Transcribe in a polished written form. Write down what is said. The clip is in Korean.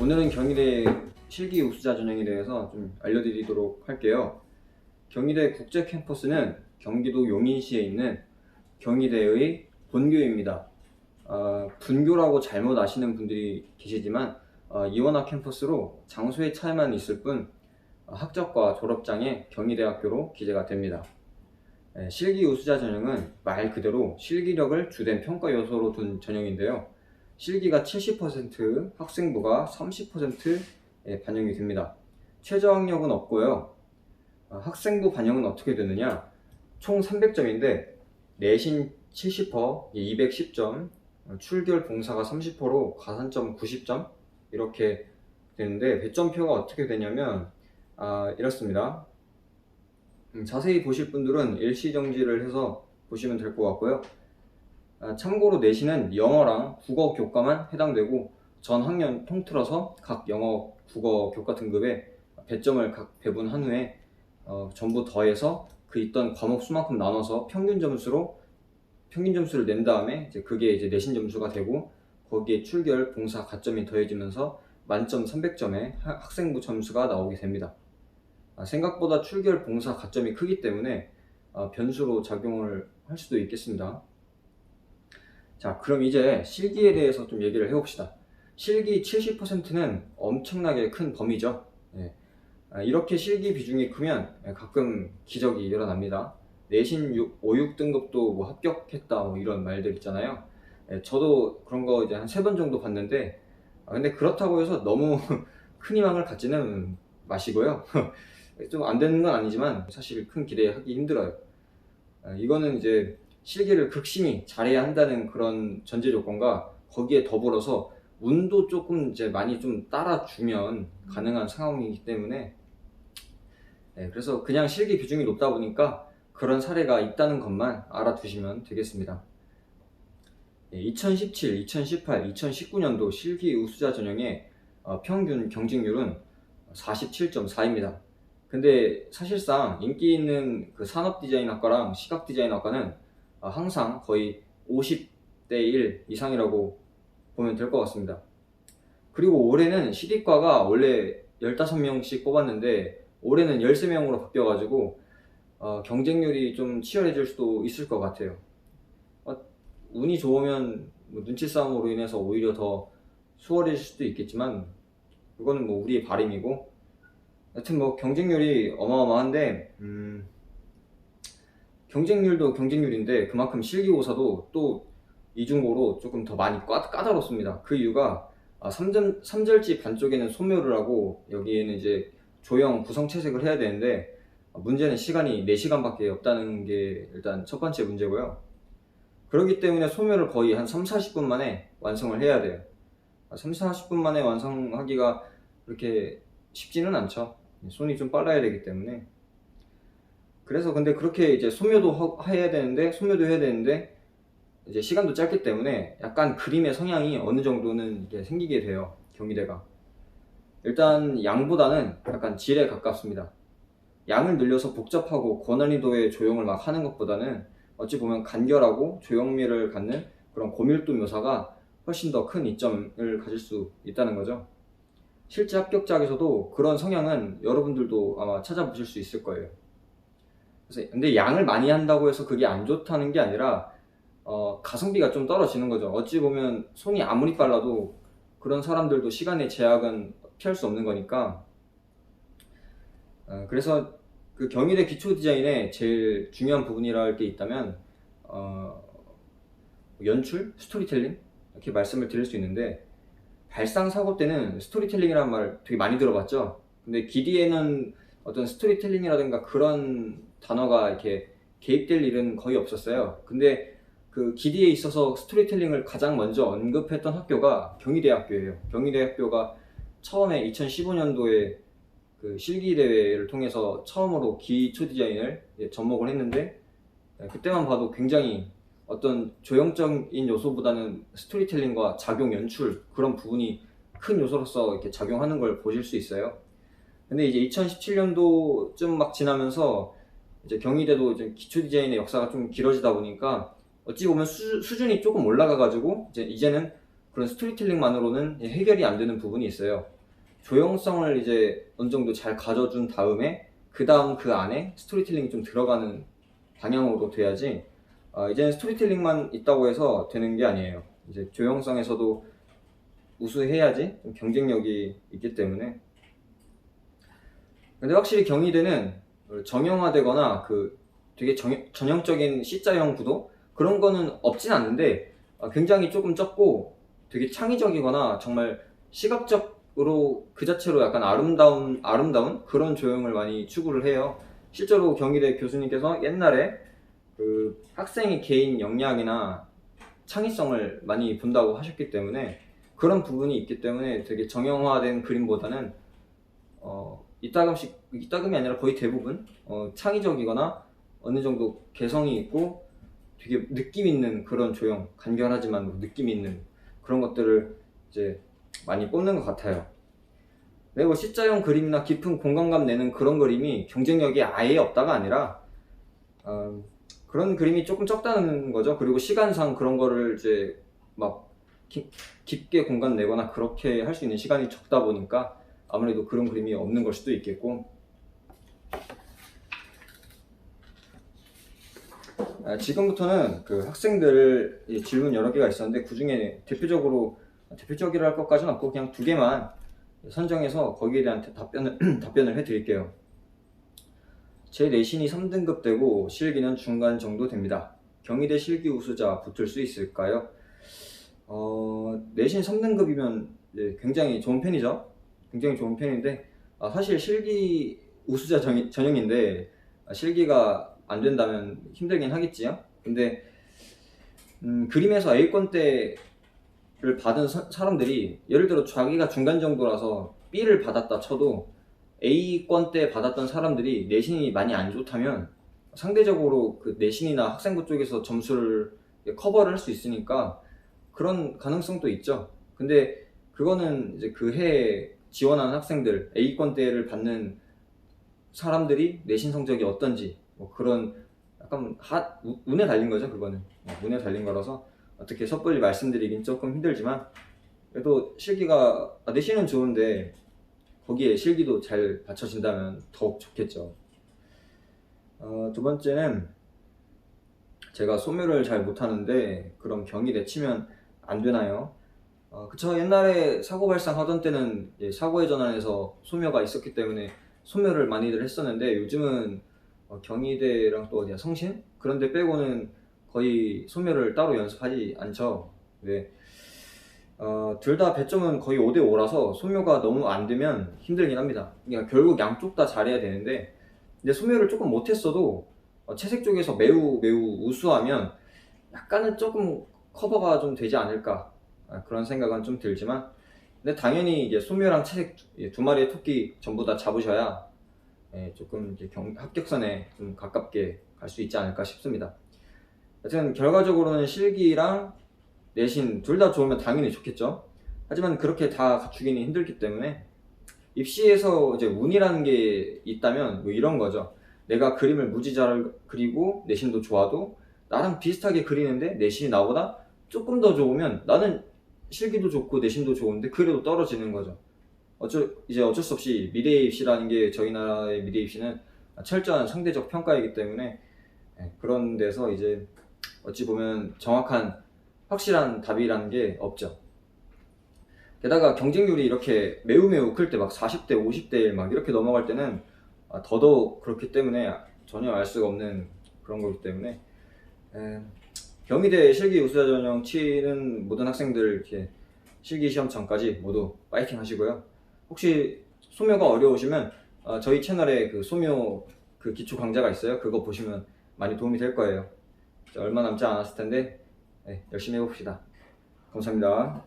오늘은 경희대 실기 우수자 전형에 대해서 좀 알려드리도록 할게요. 경희대 국제 캠퍼스는 경기도 용인시에 있는 경희대의 본교입니다. 분교라고 잘못 아시는 분들이 계시지만 이원화 캠퍼스로 장소의 차이만 있을 뿐 학적과 졸업장에 경희대학교로 기재가 됩니다. 실기 우수자 전형은 말 그대로 실기력을 주된 평가 요소로 둔 전형인데요. 실기가 70%, 학생부가 30%에 반영이 됩니다. 최저학력은 없고요. 학생부 반영은 어떻게 되느냐? 총 300점인데 내신 70%, 210점, 출결 봉사가 30%로 가산점 90점 이렇게 되는데 배점표가 어떻게 되냐면 이렇습니다. 자세히 보실 분들은 일시정지를 해서 보시면 될 것 같고요. 참고로 내신은 영어랑 국어 교과만 해당되고 전 학년 통틀어서 각 영어, 국어 교과 등급에 배점을 각 배분한 후에 전부 더해서 그 있던 과목 수만큼 나눠서 평균 점수를 낸 다음에 그게 이제 내신 점수가 되고 거기에 출결, 봉사, 가점이 더해지면서 만점 300점에 학생부 점수가 나오게 됩니다. 생각보다 출결, 봉사, 가점이 크기 때문에 변수로 작용을 할 수도 있겠습니다. 자, 그럼 이제 실기에 대해서 좀 얘기를 해봅시다. 실기 70%는 엄청나게 큰 범위죠. 이렇게 실기 비중이 크면 가끔 기적이 일어납니다. 내신 5, 6등급도 뭐 합격했다 뭐 이런 말들 있잖아요. 저도 그런 거 이제 한 3번 정도 봤는데 근데 그렇다고 해서 너무 큰 희망을 갖지는 마시고요. 좀 안 되는 건 아니지만 사실 큰 기대하기 힘들어요. 이거는 이제 실기를 극심히 잘해야 한다는 그런 전제 조건과 거기에 더불어서 운도 조금 이제 많이 좀 따라주면 가능한 상황이기 때문에 그래서 그냥 실기 비중이 높다 보니까 그런 사례가 있다는 것만 알아두시면 되겠습니다. 2017, 2018, 2019년도 실기 우수자 전형의 평균 경쟁률은 47.4입니다. 근데 사실상 인기 있는 그 산업디자인학과랑 시각디자인학과는 항상 거의 50대 1 이상이라고 보면 될 것 같습니다. 그리고 올해는 시디과가 원래 15명씩 뽑았는데 올해는 13명으로 바뀌어가지고 경쟁률이 좀 치열해질 수도 있을 것 같아요. 운이 좋으면 뭐 눈치 싸움으로 인해서 오히려 더 수월해질 수도 있겠지만 그거는 뭐 우리의 바람이고 하여튼 뭐 경쟁률이 어마어마한데 경쟁률도 경쟁률인데 그만큼 실기고사도 또 이중고로 조금 더 많이 까다롭습니다. 그 이유가 3절지 반쪽에는 소묘를 하고 여기에는 이제 조형 구성 채색을 해야 되는데 문제는 시간이 4시간밖에 없다는 게 일단 첫 번째 문제고요. 그렇기 때문에 소묘를 거의 한 3-40분 만에 완성을 해야 돼요. 3-40분 만에 완성하기가 그렇게 쉽지는 않죠. 손이 좀 빨라야 되기 때문에. 그래서 근데 그렇게 이제 소묘도 해야 되는데 이제 시간도 짧기 때문에 약간 그림의 성향이 어느 정도는 이게 생기게 돼요. 경희대가. 일단 양보다는 약간 질에 가깝습니다. 양을 늘려서 복잡하고 고난이도의 조형을 막 하는 것보다는 어찌 보면 간결하고 조형미를 갖는 그런 고밀도 묘사가 훨씬 더 큰 이점을 가질 수 있다는 거죠. 실제 합격작에서도 그런 성향은 여러분들도 아마 찾아보실 수 있을 거예요. 그래서 근데 양을 많이 한다고 해서 그게 안 좋다는 게 아니라 가성비가 좀 떨어지는 거죠. 어찌 보면 손이 아무리 빨라도 그런 사람들도 시간의 제약은 피할 수 없는 거니까. 그래서 그 경희대 기초 디자인의 제일 중요한 부분이라 할 게 있다면 연출, 스토리텔링 이렇게 말씀을 드릴 수 있는데 발상 사고 때는 스토리텔링이라는 말 되게 많이 들어봤죠. 근데 기디에는 어떤 스토리텔링이라든가 그런 단어가 이렇게 개입될 일은 거의 없었어요. 근데 그 기디에 있어서 스토리텔링을 가장 먼저 언급했던 학교가 경희대학교예요. 경희대학교가 처음에 2015년도에 그 실기대회를 통해서 처음으로 기초 디자인을 접목을 했는데 그때만 봐도 굉장히 어떤 조형적인 요소보다는 스토리텔링과 작용 연출 그런 부분이 큰 요소로서 이렇게 작용하는 걸 보실 수 있어요. 근데 이제 2017년도쯤 막 지나면서 이제 경희대도 이제 기초 디자인의 역사가 좀 길어지다 보니까 어찌 보면 수준이 조금 올라가가지고 이제는 그런 스토리텔링만으로는 해결이 안 되는 부분이 있어요. 조형성을 이제 어느 정도 잘 가져준 다음에 그 다음 그 안에 스토리텔링이 좀 들어가는 방향으로 돼야지, 이제는 스토리텔링만 있다고 해서 되는 게 아니에요. 이제 조형성에서도 우수해야지 좀 경쟁력이 있기 때문에. 근데 확실히 경희대는 정형화되거나 그 되게 전형적인 C자형 구도 그런 거는 없진 않는데, 굉장히 조금 적고 되게 창의적이거나 정말 시각적으로 그 자체로 약간 아름다운 그런 조형을 많이 추구를 해요. 실제로 경희대 교수님께서 옛날에 그 학생의 개인 역량이나 창의성을 많이 본다고 하셨기 때문에, 그런 부분이 있기 때문에 되게 정형화된 그림보다는 이따금이 아니라 거의 대부분 창의적이거나 어느 정도 개성이 있고 되게 느낌 있는 그런 조형, 간결하지만 느낌 있는 그런 것들을 이제 많이 뽑는 것 같아요. 네, 뭐 C자형 그림이나 깊은 공간감 내는 그런 그림이 경쟁력이 아예 없다가 아니라 그런 그림이 조금 적다는 거죠. 그리고 시간상 그런 거를 이제 막 깊게 공간 내거나 그렇게 할 수 있는 시간이 적다 보니까 아무래도 그런 그림이 없는 걸 수도 있겠고, 지금부터는 그 학생들 질문 여러 개가 있었는데 그 중에 대표적이라 할 것까지는 없고 그냥 2개만 선정해서 거기에 대한 답변을 해드릴게요. 제 내신이 3등급 되고 실기는 중간 정도 됩니다. 경희대 실기 우수자 붙을 수 있을까요? 내신 3등급이면 굉장히 좋은 편이죠. 굉장히 좋은 편인데, 사실 실기 우수자 전형인데 실기가 안 된다면 힘들긴 하겠지요. 근데 그림에서 A권대를 받은 사람들이 예를 들어 자기가 중간 정도라서 B를 받았다 쳐도 A권대 받았던 사람들이 내신이 많이 안 좋다면 상대적으로 그 내신이나 학생부 쪽에서 점수를 커버를 할 수 있으니까 그런 가능성도 있죠. 근데 그거는 이제 그 해에 지원하는 학생들, A권대를 받는 사람들이 내신 성적이 어떤지 뭐 그런 약간 운에 달린 거죠. 그거는 운에 달린 거라서 어떻게 섣불리 말씀드리긴 조금 힘들지만, 그래도 실기가 내신은 좋은데 거기에 실기도 잘 받쳐진다면 더욱 좋겠죠. 2번째는 제가 소묘를 잘 못하는데 그럼 경희대 치면 안 되나요? 그쵸. 옛날에 사고 발생하던 때는 사고의 전환에서 소묘가 있었기 때문에 소묘를 많이들 했었는데, 요즘은 경희대랑 또 어디야, 성신? 그런 데 빼고는 거의 소묘를 따로 연습하지 않죠. 네. 둘 다 배점은 거의 5대5라서 소묘가 너무 안 되면 힘들긴 합니다. 그러니까 결국 양쪽 다 잘해야 되는데, 근데 소묘를 조금 못했어도 채색 쪽에서 매우 우수하면 약간은 조금 커버가 좀 되지 않을까, 그런 생각은 좀 들지만, 근데 당연히 이제 소묘랑 채색 2마리의 토끼 전부 다 잡으셔야 조금 이제 합격선에 좀 가깝게 갈 수 있지 않을까 싶습니다. 하여튼 결과적으로는 실기랑 내신 둘 다 좋으면 당연히 좋겠죠. 하지만 그렇게 다 갖추기는 힘들기 때문에 입시에서 이제 운이라는 게 있다면 뭐 이런 거죠. 내가 그림을 무지 잘 그리고 내신도 좋아도 나랑 비슷하게 그리는데 내신이 나보다 조금 더 좋으면 나는 실기도 좋고 내신도 좋은데 그래도 떨어지는 거죠. 어쩔 수 없이 미래 입시라는 게, 저희 나라의 미래 입시는 철저한 상대적 평가이기 때문에 그런 데서 이제 어찌 보면 정확한 확실한 답이라는 게 없죠. 게다가 경쟁률이 이렇게 매우 클 때 막 40대 50대 막 이렇게 넘어갈 때는 더더욱 그렇기 때문에 전혀 알 수가 없는 그런 거기 때문에, 경희대 실기 우수자 전형 치는 모든 학생들 이렇게 실기 시험 전까지 모두 파이팅 하시고요. 혹시 소묘가 어려우시면 저희 채널에 그 소묘 그 기초 강좌가 있어요. 그거 보시면 많이 도움이 될 거예요. 얼마 남지 않았을 텐데 열심히 해봅시다. 감사합니다.